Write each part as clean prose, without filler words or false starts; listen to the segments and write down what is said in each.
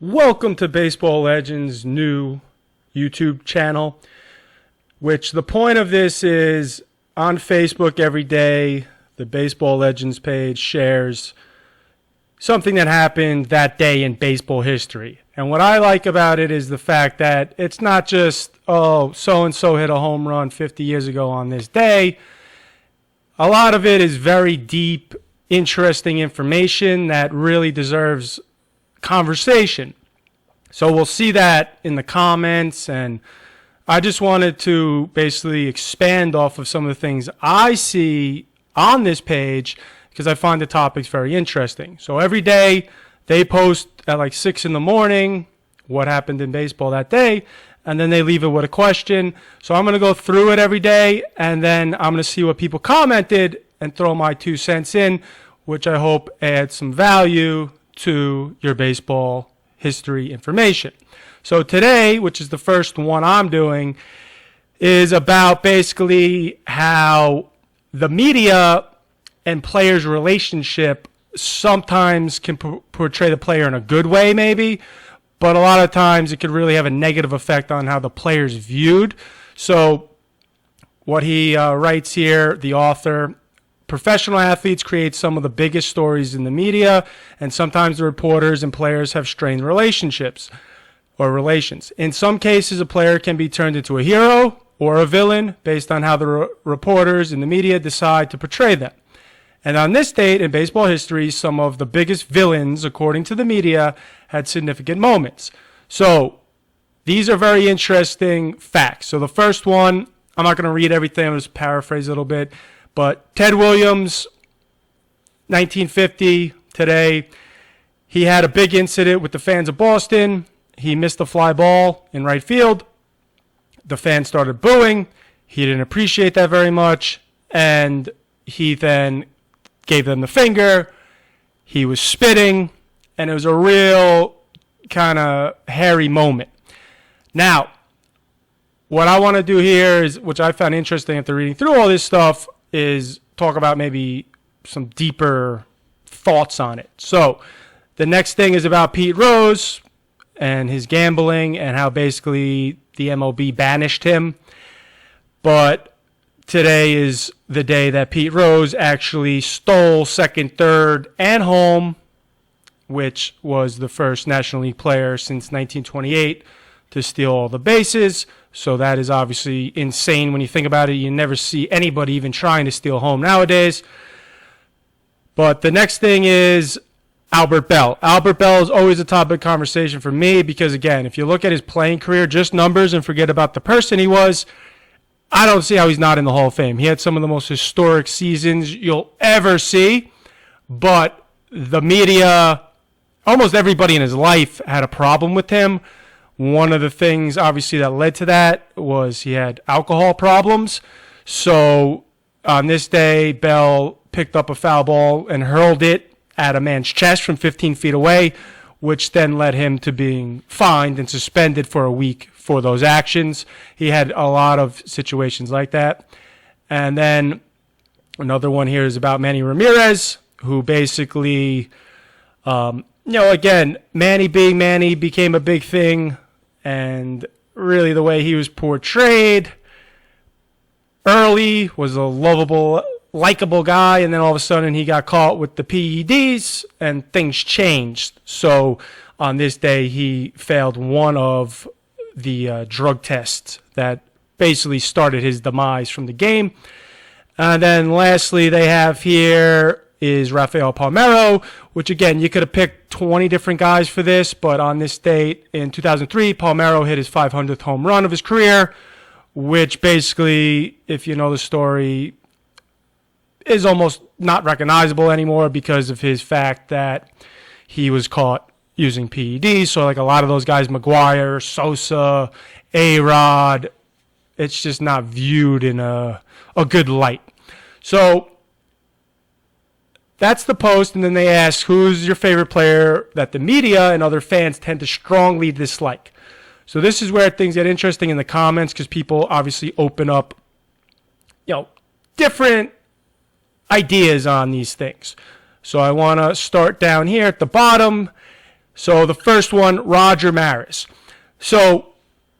Welcome to Baseball Legends' new YouTube channel, which the point of this is on Facebook every day, the Baseball Legends page shares something that happened that day in baseball history. And what I like about it is the fact that it's not just, oh, so-and-so hit a home run 50 years ago on this day. A lot of it is very deep, interesting information that really deserves conversation. So we'll see that in the comments, and I just wanted to basically expand off of some of the things I see on this page because I find the topics very interesting. So every day they post at like 6 in the morning what happened in baseball that day, and then they leave it with a question. So I'm going to go through it every day, and then I'm going to see what people commented and throw my 2 cents in, which I hope adds some value to your baseball history information. So today, which is the first one I'm doing, is about basically how the media and players' relationship sometimes can portray the player in a good way maybe, but a lot of times it could really have a negative effect on how the player's viewed. So what he writes here, the author: professional athletes create some of the biggest stories in the media, and sometimes the reporters and players have strained relationships or relations. In some cases, a player can be turned into a hero or a villain based on how the reporters and the media decide to portray them. And on this date in baseball history, some of the biggest villains, according to the media, had significant moments. So these are very interesting facts. So the first one, I'm not going to read everything, I'll just paraphrase a little bit. But Ted Williams, 1950, today, he had a big incident with the fans of Boston. He missed a fly ball in right field. The fans started booing. He didn't appreciate that very much, and he then gave them the finger. He was spitting, and it was a real kind of hairy moment. Now, what I want to do here is, which I found interesting after reading through all this stuff, is talk about maybe some deeper thoughts on it. So the next thing is about Pete Rose and his gambling and how basically the MLB banished him. But today is the day that Pete Rose actually stole second, third, and home, which was the first National League player since 1928 to steal all the bases. So that is obviously insane when you think about it. You never see anybody even trying to steal home nowadays. But the next thing is Albert Belle. Albert Belle is always a topic of conversation for me because, again, if you look at his playing career, just numbers and forget about the person he was, I don't see how he's not in the Hall of Fame. He had some of the most historic seasons you'll ever see. But the media, almost everybody in his life had a problem with him. One of the things, obviously, that led to that was he had alcohol problems. So on this day, Bell picked up a foul ball and hurled it at a man's chest from 15 feet away, which then led him to being fined and suspended for a week for those actions. He had a lot of situations like that. And then another one here is about Manny Ramirez, who basically, again, Manny being Manny became a big thing. And really the way he was portrayed early was a lovable, likable guy. And then all of a sudden he got caught with the PEDs and things changed. So on this day, he failed one of the drug tests that basically started his demise from the game. And then lastly, they have here is Rafael Palmeiro, which, again, you could have picked 20 different guys for this, but on this date in 2003, Palmeiro hit his 500th home run of his career, which basically, if you know the story, is almost not recognizable anymore because of his fact that he was caught using PEDs. So like a lot of those guys, McGwire, Sosa, A-Rod, it's just not viewed in a good light. So that's the post, and then they ask, who's your favorite player that the media and other fans tend to strongly dislike? So this is where things get interesting in the comments because people obviously open up, different ideas on these things. So I want to start down here at the bottom. So the first one, Roger Maris. So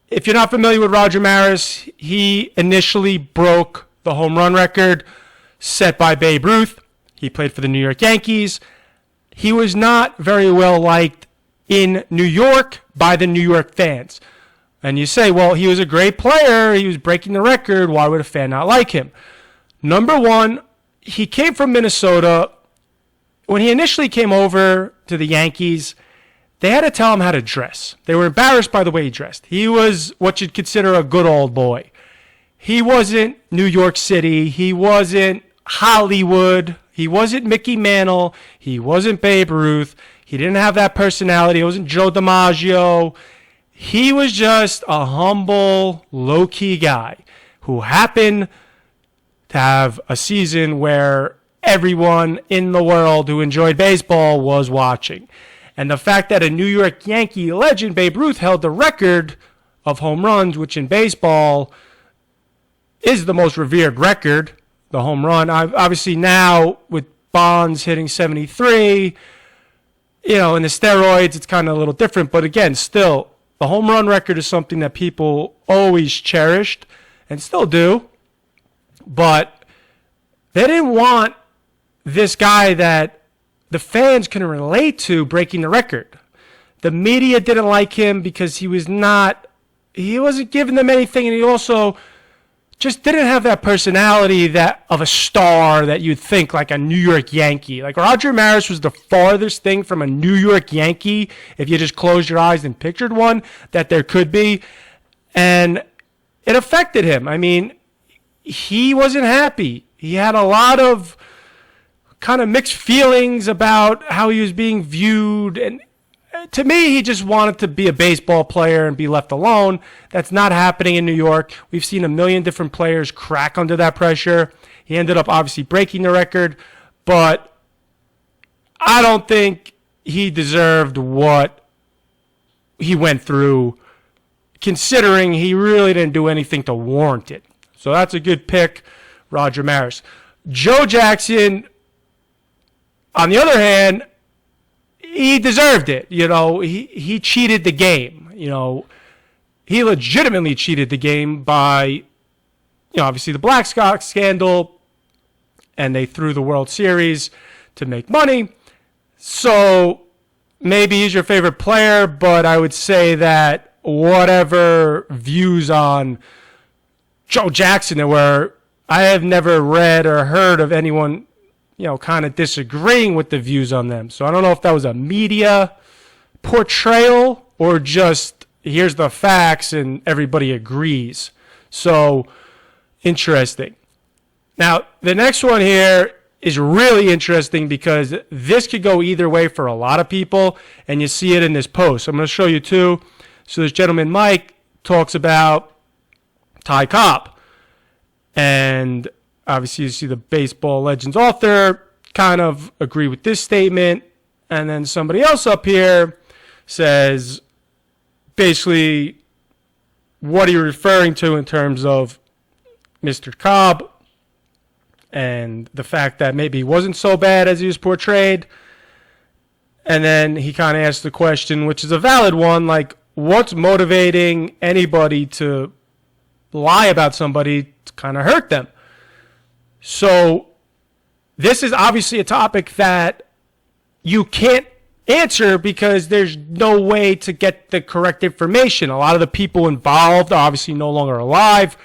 if you're not familiar with Roger Maris, he initially broke the home run record set by Babe Ruth. He played for the New York Yankees. He was not very well liked in New York by the New York fans. And you say, well, he was a great player. He was breaking the record. Why would a fan not like him? Number one, he came from Minnesota. When he initially came over to the Yankees, they had to tell him how to dress. They were embarrassed by the way he dressed. He was what you'd consider a good old boy. He wasn't New York City. He wasn't Hollywood. He wasn't Mickey Mantle. He wasn't Babe Ruth. He didn't have that personality. He wasn't Joe DiMaggio. He was just a humble, low-key guy who happened to have a season where everyone in the world who enjoyed baseball was watching. And the fact that a New York Yankee legend, Babe Ruth, held the record of home runs, which in baseball is the most revered record, the home run. Obviously now with Bonds hitting 73, in the steroids, it's kind of a little different. But again, still, the home run record is something that people always cherished and still do. But they didn't want this guy that the fans can relate to breaking the record. The media didn't like him because he wasn't giving them anything, and he also just didn't have that personality that of a star that you'd think like a New York Yankee. Like Roger Maris was the farthest thing from a New York Yankee, if you just closed your eyes and pictured one, that there could be. And it affected him. I mean, he wasn't happy. He had a lot of kind of mixed feelings about how he was being viewed. And to me, he just wanted to be a baseball player and be left alone. That's not happening in New York. We've seen a million different players crack under that pressure. He ended up obviously breaking the record, but I don't think he deserved what he went through, considering he really didn't do anything to warrant it. So that's a good pick, Roger Maris. Joe Jackson, on the other hand, he deserved it. He cheated the game. He legitimately cheated the game by, obviously the Black Sox scandal, and they threw the World Series to make money. So maybe he's your favorite player, but I would say that whatever views on Joe Jackson there were, I have never read or heard of anyone kind of disagreeing with the views on them. So I don't know if that was a media portrayal or just here's the facts and everybody agrees. So interesting. Now, the next one here is really interesting because this could go either way for a lot of people, and you see it in this post. I'm going to show you two. So this gentleman, Mike, talks about Ty Cobb. And obviously, you see the Baseball Legends author kind of agree with this statement. And then somebody else up here says, basically, what are you referring to in terms of Mr. Cobb and the fact that maybe he wasn't so bad as he was portrayed? And then he kind of asks the question, which is a valid one, like, what's motivating anybody to lie about somebody to kind of hurt them? So this is obviously a topic that you can't answer because there's no way to get the correct information. A lot of the people involved are obviously no longer alive.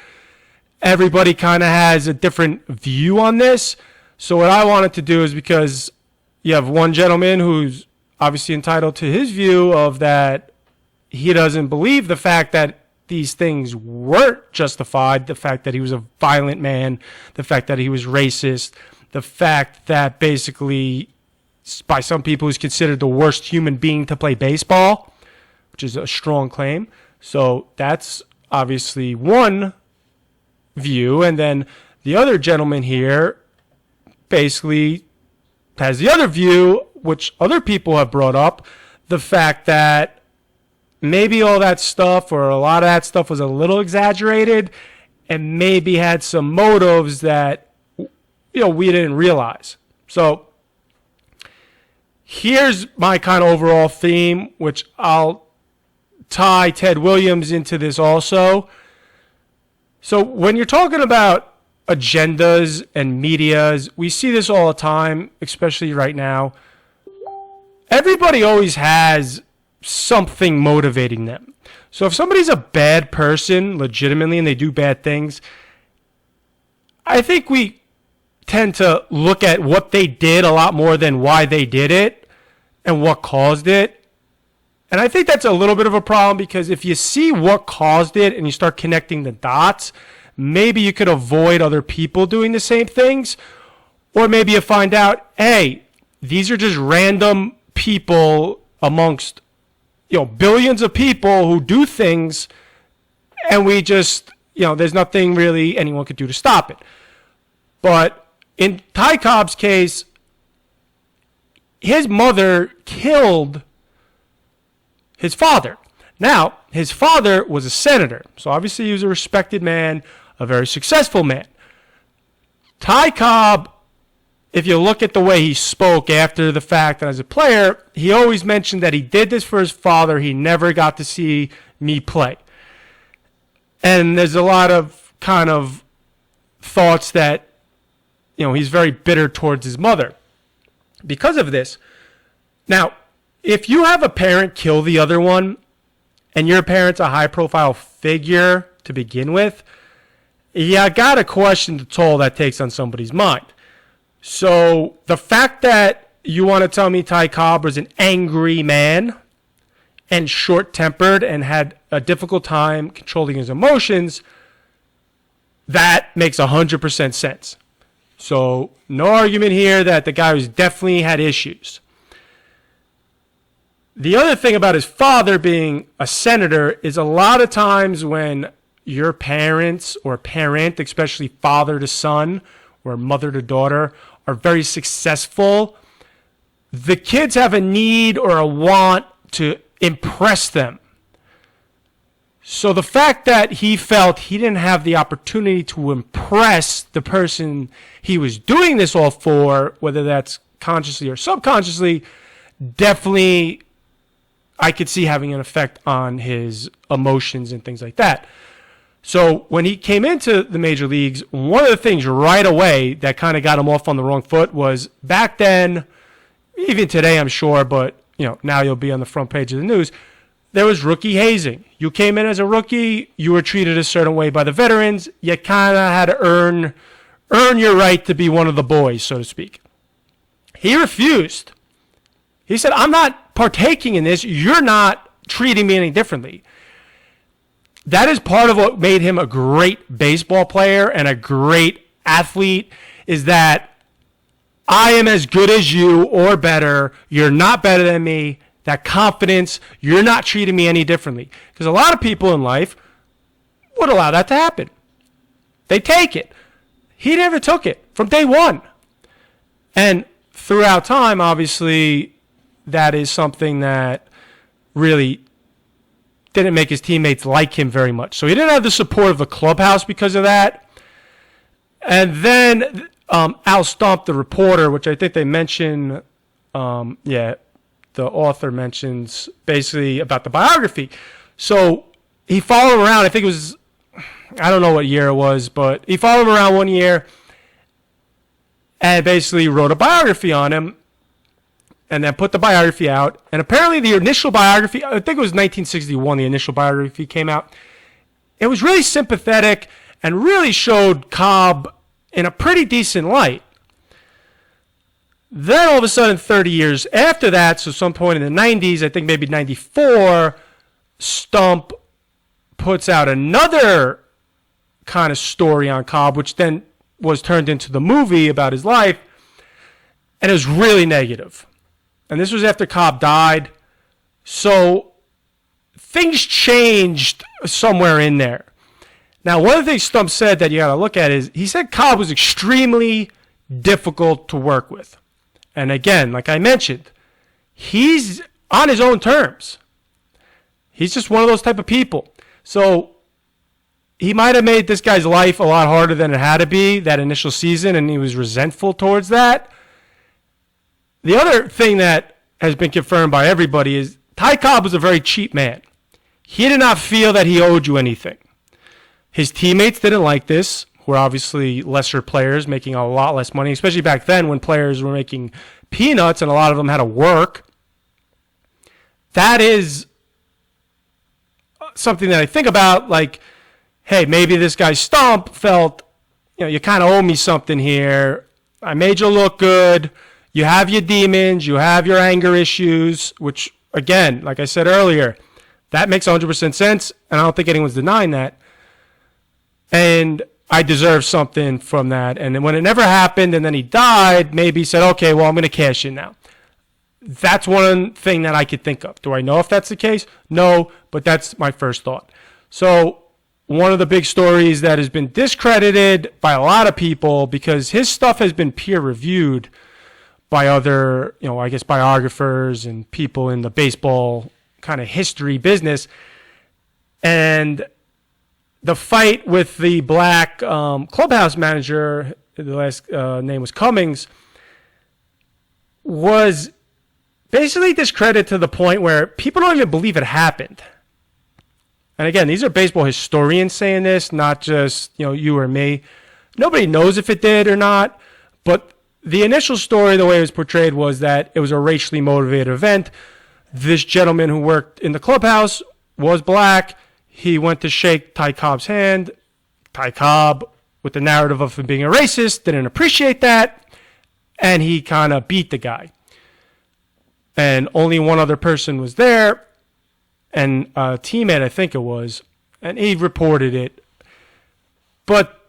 Everybody kind of has a different view on this. So what I wanted to do is, because you have one gentleman who's obviously entitled to his view of that he doesn't believe the fact that these things weren't justified, the fact that he was a violent man, the fact that he was racist, the fact that basically by some people he's considered the worst human being to play baseball, which is a strong claim. So that's obviously one view. And then the other gentleman here basically has the other view, which other people have brought up, the fact that maybe all that stuff or a lot of that stuff was a little exaggerated and maybe had some motives that we didn't realize. So Here's my kind of overall theme, which I'll tie Ted Williams into this also. So when you're talking about agendas and medias, we see this all the time, especially right now. Everybody always has something motivating them. So if somebody's a bad person, legitimately, and they do bad things, I think we tend to look at what they did a lot more than why they did it and what caused it. And I think that's a little bit of a problem, because if you see what caused it and you start connecting the dots, maybe you could avoid other people doing the same things. Or maybe you find out, hey, these are just random people amongst, billions of people who do things, and we just, there's nothing really anyone could do to stop it. But in Ty Cobb's case, his mother killed his father. Now, his father was a senator, so obviously he was a respected man, a very successful man. Ty Cobb, if you look at the way he spoke after the fact and as a player, he always mentioned that he did this for his father. He never got to see me play. And there's a lot of kind of thoughts that, he's very bitter towards his mother because of this. Now, if you have a parent kill the other one, and your parent's a high-profile figure to begin with, you got to question the toll that takes on somebody's mind. So the fact that you want to tell me Ty Cobb was an angry man and short-tempered and had a difficult time controlling his emotions, that makes 100% sense. So no argument here that the guy was definitely had issues. The other thing about his father being a senator is a lot of times when your parents or parent, especially father to son or mother to daughter, are very successful, the kids have a need or a want to impress them. So the fact that he felt he didn't have the opportunity to impress the person he was doing this all for, whether that's consciously or subconsciously, definitely I could see having an effect on his emotions and things like that. So when he came into the major leagues, one of the things right away that kind of got him off on the wrong foot was back then, even today I'm sure, but now you'll be on the front page of the news, there was rookie hazing. You came in as a rookie, you were treated a certain way by the veterans, you kind of had to earn your right to be one of the boys, so to speak. He refused. He said, I'm not partaking in this, you're not treating me any differently. That is part of what made him a great baseball player and a great athlete, is that I am as good as you or better. You're not better than me. That confidence, you're not treating me any differently. Because a lot of people in life would allow that to happen. They take it. He never took it from day one. And throughout time, obviously, that is something that really didn't make his teammates like him very much. So he didn't have the support of the clubhouse because of that. And then Al Stump, the reporter, which I think they mention, the author mentions basically about the biography. So he followed him around. I think it was, I don't know what year it was, but he followed him around one year and basically wrote a biography on him and then put the biography out. And apparently the initial biography, I think it was 1961, the initial biography came out. It was really sympathetic and really showed Cobb in a pretty decent light. Then all of a sudden, 30 years after that, so some point in the 90s, I think maybe 94, Stump puts out another kind of story on Cobb, which then was turned into the movie about his life, and it was really negative. And this was after Cobb died. So things changed somewhere in there. Now, one of the things Stump said that you got to look at is he said Cobb was extremely difficult to work with. And again, like I mentioned, he's on his own terms. He's just one of those type of people. So he might have made this guy's life a lot harder than it had to be that initial season, and he was resentful towards that. The other thing that has been confirmed by everybody is Ty Cobb was a very cheap man. He did not feel that he owed you anything. His teammates didn't like this, who were obviously lesser players making a lot less money, especially back then when players were making peanuts and a lot of them had to work. That is something that I think about, like, hey, maybe this guy Stump felt, you kind of owe me something here. I made you look good. You have your demons. You have your anger issues, which, again, like I said earlier, that makes 100% sense, and I don't think anyone's denying that. And I deserve something from that. And then when it never happened and then he died, maybe he said, okay, well, I'm going to cash in now. That's one thing that I could think of. Do I know if that's the case? No, but that's my first thought. So one of the big stories that has been discredited by a lot of people because his stuff has been peer-reviewed by other, I guess biographers and people in the baseball kind of history business. And the fight with the black clubhouse manager, the last name was Cummings, was basically discredited to the point where people don't even believe it happened. And again, these are baseball historians saying this, not just you or me. Nobody knows if it did or not, but the initial story, the way it was portrayed, was that it was a racially motivated event. This gentleman who worked in the clubhouse was black. He went to shake Ty Cobb's hand. Ty Cobb, with the narrative of him being a racist, didn't appreciate that, and he kind of beat the guy. And only one other person was there, and a teammate, I think it was, and he reported it. But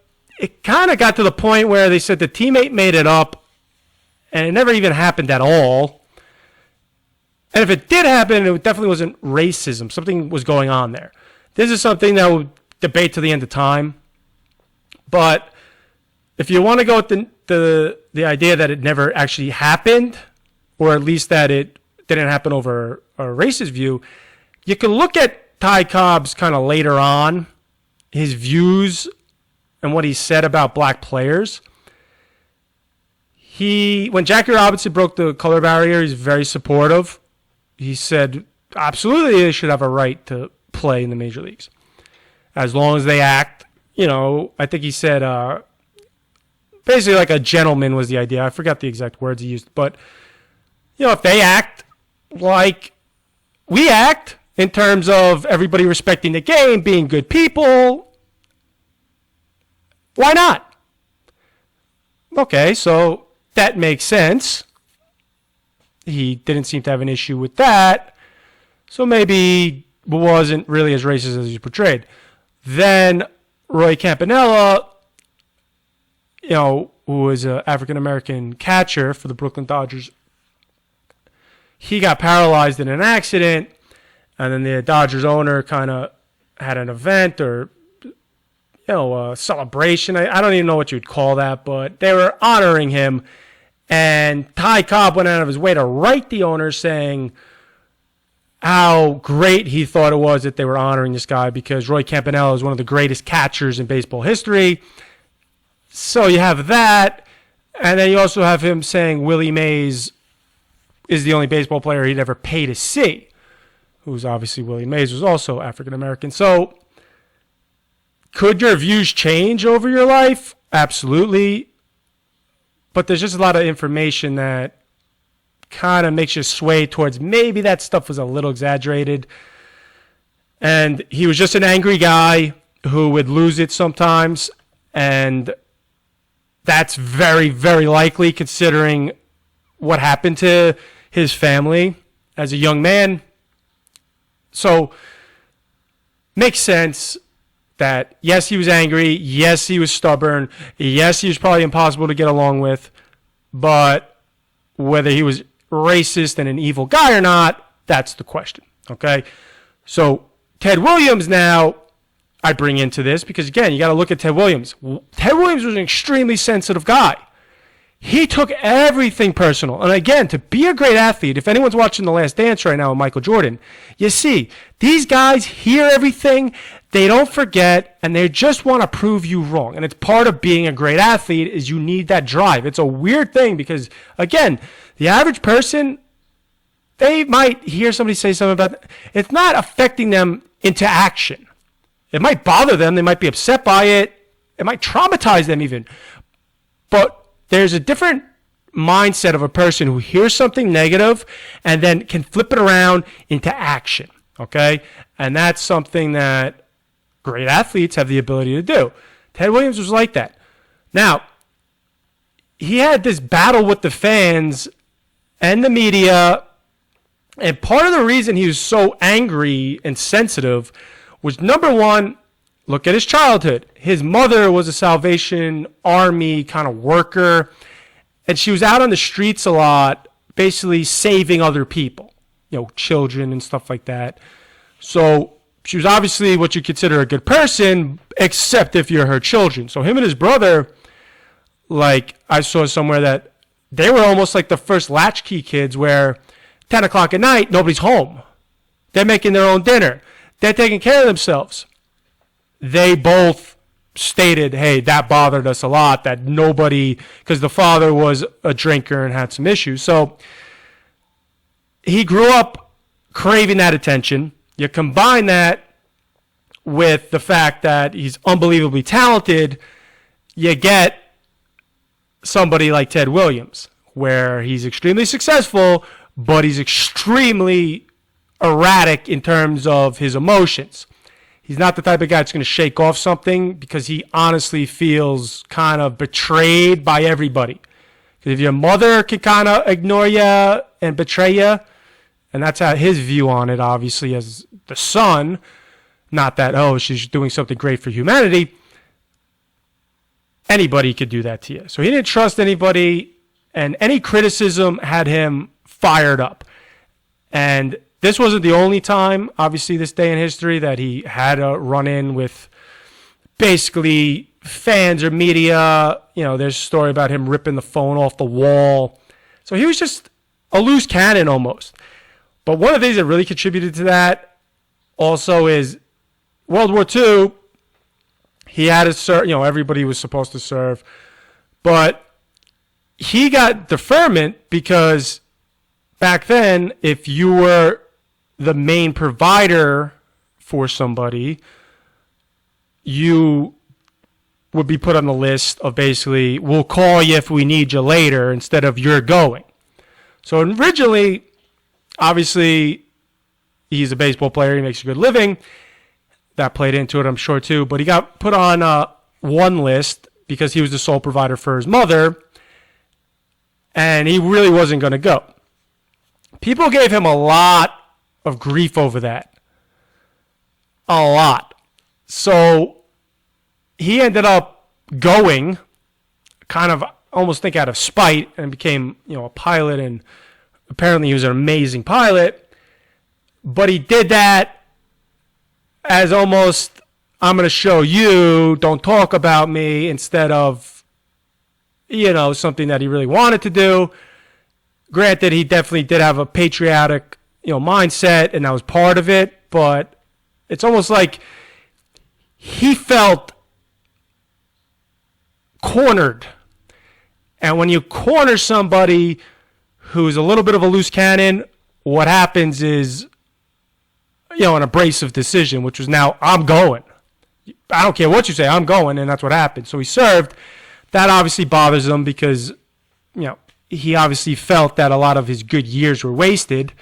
it kind of got to the point where they said the teammate made it up, and it never even happened at all. And if it did happen, it definitely wasn't racism. Something was going on there. This is something that we'll debate to the end of time. But if you want to go with the idea that it never actually happened, or at least that it didn't happen over a racist view, you can look at Ty Cobb's kind of later on, his views and what he said about black players. When Jackie Robinson broke the color barrier, he's very supportive. He said, absolutely, they should have a right to play in the major leagues as long as they act. I think he said basically like a gentleman was the idea. I forgot the exact words he used, but if they act like we act in terms of everybody respecting the game, being good people, why not? Okay, so that makes sense. He didn't seem to have an issue with that, so maybe wasn't really as racist as he portrayed. Then Roy Campanella, who was an African-American catcher for the Brooklyn Dodgers, he got paralyzed in an accident, and then the Dodgers owner kind of had an event or, a celebration. I don't even know what you'd call that, but they were honoring him, and Ty Cobb went out of his way to write the owner saying how great he thought it was that they were honoring this guy because Roy Campanella is one of the greatest catchers in baseball history. So you have that, and then you also have him saying Willie Mays is the only baseball player he'd ever pay to see, who's obviously Willie Mays was also African-American. So could your views change over your life? Absolutely. But there's just a lot of information that kind of makes you sway towards maybe that stuff was a little exaggerated. And he was just an angry guy who would lose it sometimes. And that's very, very likely considering what happened to his family as a young man. So makes sense that, yes, he was angry. Yes, he was stubborn. Yes, he was probably impossible to get along with. But whether he was racist and an evil guy or not, that's the question. Okay? So Ted Williams now I bring into this because, again, you got to look at Ted Williams. Ted Williams was an extremely sensitive guy. He took everything personal. And again, to be a great athlete, if anyone's watching The Last Dance right now with Michael Jordan, you see, these guys hear everything, they don't forget, and they just want to prove you wrong. And it's part of being a great athlete is you need that drive. It's a weird thing because, again, the average person they might hear somebody say something about it. It's not affecting them into action. It might bother them. They might be upset by it. It might traumatize them even. But there's a different mindset of a person who hears something negative and then can flip it around into action. Okay? And that's something that great athletes have the ability to do. Ted Williams was like that. Now, he had this battle with the fans and the media, and part of the reason he was so angry and sensitive was, number one, look at his childhood. His mother was a Salvation Army kind of worker, and she was out on the streets a lot, basically saving other people, children and stuff like that. So she was obviously what you consider a good person, except if you're her children. So him and his brother, like I saw somewhere that they were almost like the first latchkey kids where 10 o'clock at night, nobody's home. They're making their own dinner. They're taking care of themselves. They both stated, hey, that bothered us a lot, that nobody, because the father was a drinker and had some issues. So he grew up craving that attention. You combine that with the fact that he's unbelievably talented, you get somebody like Ted Williams, where he's extremely successful, but he's extremely erratic in terms of his emotions. He's not the type of guy that's going to shake off something because he honestly feels kind of betrayed by everybody. Because if your mother can kind of ignore you and betray you, and that's how his view on it, obviously, as the son, not that, oh, she's doing something great for humanity, anybody could do that to you. So he didn't trust anybody, and any criticism had him fired up. And this wasn't the only time, obviously, this day in history that he had a run-in with basically fans or media. There's a story about him ripping the phone off the wall. So he was just a loose cannon almost. But one of the things that really contributed to that also is World War II. He had to serve, everybody was supposed to serve. But he got deferment because back then, if you were the main provider for somebody, you would be put on the list of basically, we'll call you if we need you later, instead of you're going. So originally, obviously, he's a baseball player. He makes a good living. That played into it, I'm sure, too. But he got put on one list because he was the sole provider for his mother, and he really wasn't going to go. People gave him a lot of grief over that. A lot. So he ended up going, kind of almost think out of spite, and became, a pilot, and apparently he was an amazing pilot. But he did that as almost, I'm going to show you, don't talk about me, instead of, something that he really wanted to do. Granted, he definitely did have a patriotic, mindset, and that was part of it, but it's almost like he felt cornered. And when you corner somebody who's a little bit of a loose cannon, what happens is, an abrasive decision, which was now, I'm going. I don't care what you say, I'm going, and that's what happened. So he served. That obviously bothers him because, he obviously felt that a lot of his good years were wasted,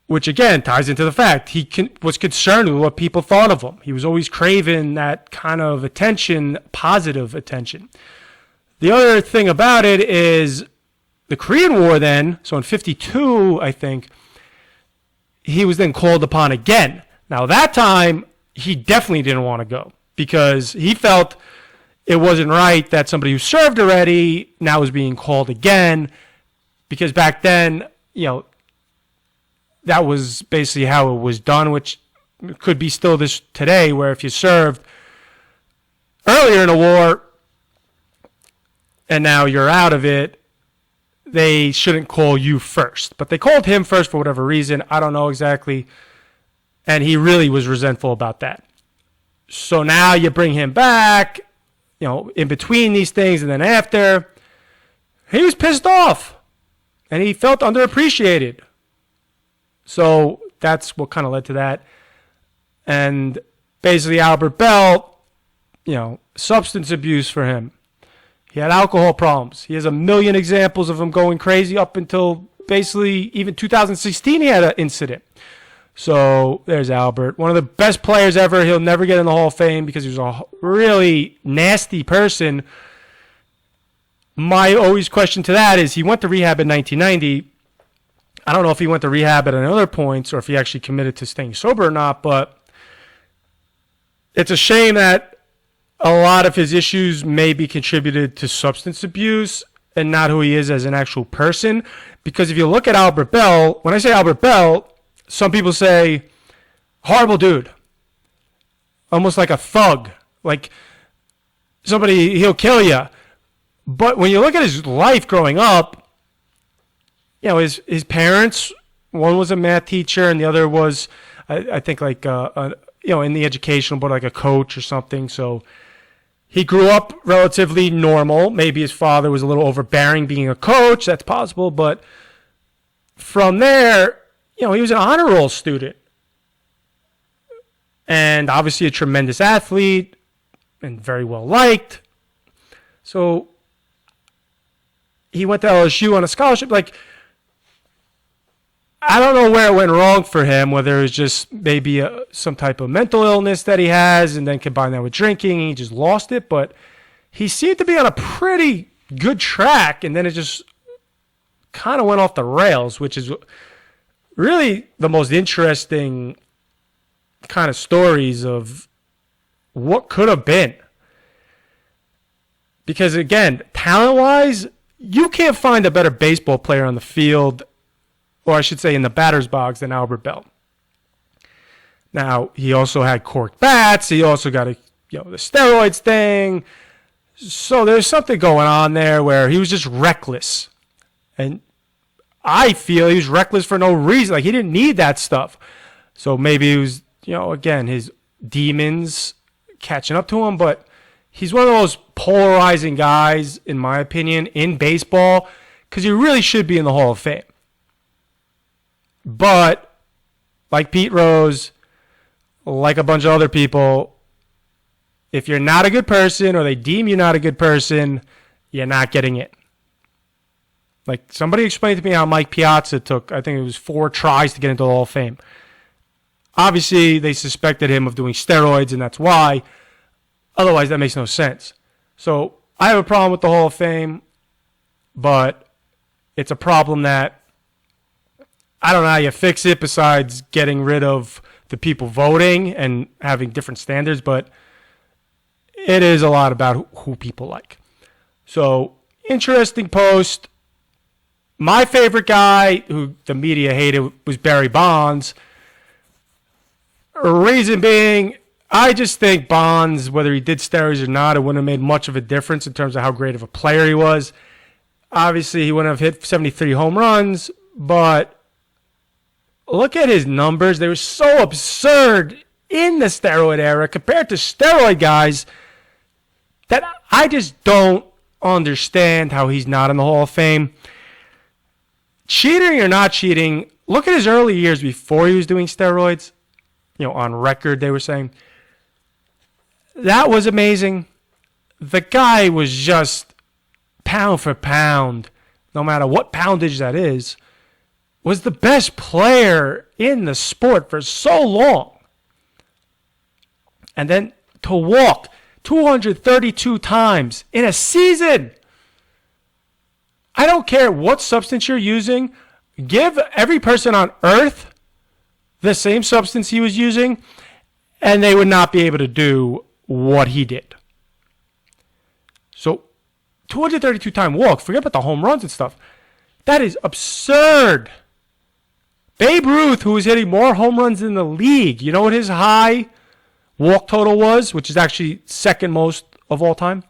which again ties into the fact he was concerned with what people thought of him. He was always craving that kind of attention, positive attention. The other thing about it is the Korean War then, so in 52, I think, he was then called upon again. Now that time, he definitely didn't want to go because he felt it wasn't right that somebody who served already now was being called again, because back then, that was basically how it was done, which could be still this today, where if you served earlier in a war and now you're out of it, they shouldn't call you first. But they called him first for whatever reason. I don't know exactly. And he really was resentful about that. So now you bring him back, in between these things and then after. He was pissed off. and he felt underappreciated. So that's what kind of led to that. And basically Albert Belle, substance abuse for him. He had alcohol problems. He has a million examples of him going crazy up until basically even 2016 he had an incident. So there's Albert. One of the best players ever. He'll never get in the Hall of Fame because he was a really nasty person. My always question to that is he went to rehab in 1990. I don't know if he went to rehab at other points or if he actually committed to staying sober or not, but it's a shame that a lot of his issues may be contributed to substance abuse and not who he is as an actual person. Because if you look at Albert Belle, when I say Albert Belle, some people say, horrible dude. Almost like a thug. Like somebody, he'll kill you. But when you look at his life growing up, his parents, one was a math teacher and the other was, I think, like, in the educational, but like a coach or something. So he grew up relatively normal. Maybe his father was a little overbearing being a coach. That's possible. But from there, he was an honor roll student. And obviously a tremendous athlete and very well liked. So he went to LSU on a scholarship. Like, I don't know where it went wrong for him, whether it was just maybe some type of mental illness that he has and then combine that with drinking and he just lost it. But he seemed to be on a pretty good track and then it just kind of went off the rails, which is really the most interesting kind of stories of what could have been. Because again, talent-wise, you can't find a better baseball player on the field, or I should say in the batter's box, than Albert Belle. Now, he also had corked bats. He also got the steroids thing. So there's something going on there where he was just reckless. And I feel he was reckless for no reason. Like, he didn't need that stuff. So maybe it was, again, his demons catching up to him. But he's one of those polarizing guys, in my opinion, in baseball, because he really should be in the Hall of Fame. But like Pete Rose, like a bunch of other people, if you're not a good person or they deem you not a good person, you're not getting it. Like, somebody explained to me how Mike Piazza took, I think it was 4 tries to get into the Hall of Fame. Obviously, they suspected him of doing steroids, and that's why. Otherwise, that makes no sense. So I have a problem with the Hall of Fame, but it's a problem that I don't know how you fix it besides getting rid of the people voting and having different standards, but it is a lot about who people like. So, interesting post. My favorite guy, who the media hated, was Barry Bonds. Reason being, I just think Bonds, whether he did steroids or not, it wouldn't have made much of a difference in terms of how great of a player he was. Obviously, he wouldn't have hit 73 home runs, but look at his numbers. They were so absurd in the steroid era compared to steroid guys that I just don't understand how he's not in the Hall of Fame. Cheating or not cheating, look at his early years before he was doing steroids. On record, they were saying. That was amazing. The guy was just pound for pound, no matter what poundage that is, was the best player in the sport for so long. And then to walk 232 times in a season. I don't care what substance you're using. Give every person on earth the same substance he was using, and they would not be able to do what he did. So 232-time walk, forget about the home runs and stuff. That is absurd. Babe Ruth, who was hitting more home runs in the league, you know what his high walk total was, which is actually second most of all time?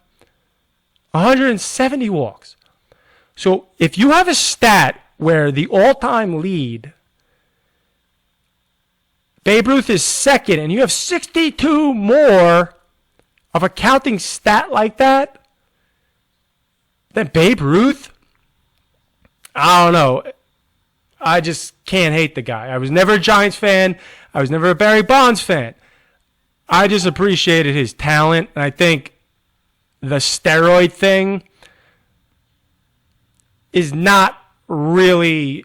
170 walks. So if you have a stat where the all-time lead, Babe Ruth is second, and you have 62 more of a counting stat like that than Babe Ruth, I don't know. I just can't hate the guy. I was never a Giants fan. I was never a Barry Bonds fan. I just appreciated his talent, and I think the steroid thing is not really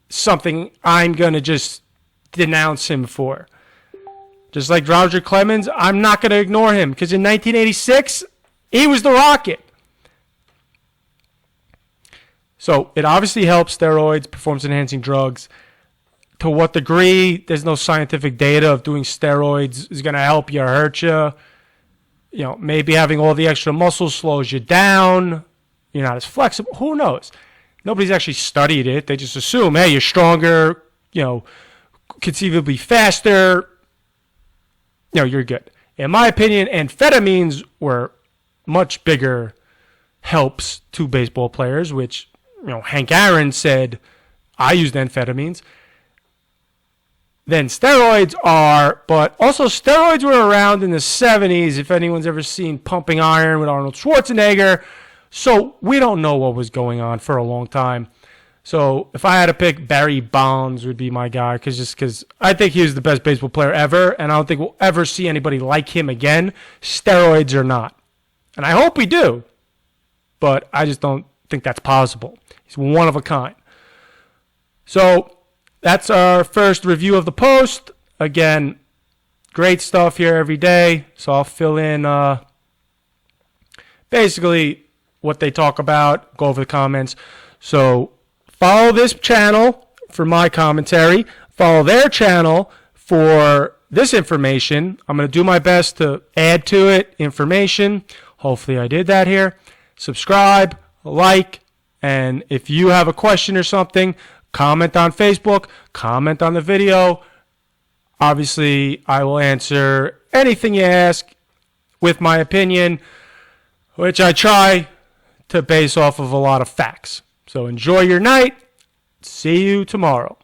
something I'm going to just denounce him for. Just like Roger Clemens, I'm not going to ignore him because in 1986, he was the Rocket. So it obviously helps, steroids, performance-enhancing drugs. To what degree, there's no scientific data of doing steroids is going to help you or hurt you. You know, maybe having all the extra muscles slows you down. You're not as flexible. Who knows? Nobody's actually studied it. They just assume, hey, you're stronger, you know, conceivably faster. You know, you're good. In my opinion, amphetamines were much bigger helps to baseball players, which, you know, Hank Aaron said, I used amphetamines. Then steroids are, but also steroids were around in the 70s, if anyone's ever seen Pumping Iron with Arnold Schwarzenegger. So we don't know what was going on for a long time. So if I had to pick, Barry Bonds would be my guy, because I think he was the best baseball player ever, and I don't think we'll ever see anybody like him again, steroids or not. And I hope we do, but I just don't think that's possible. He's one of a kind. So that's our first review of the Post. Again, great stuff here every day. So I'll fill in basically what they talk about, go over the comments. So follow this channel for my commentary. Follow their channel for this information. I'm going to do my best to add to it information. Hopefully I did that here. Subscribe, like, and if you have a question or something, comment on Facebook, comment on the video. Obviously, I will answer anything you ask with my opinion, which I try to base off of a lot of facts. So enjoy your night. See you tomorrow.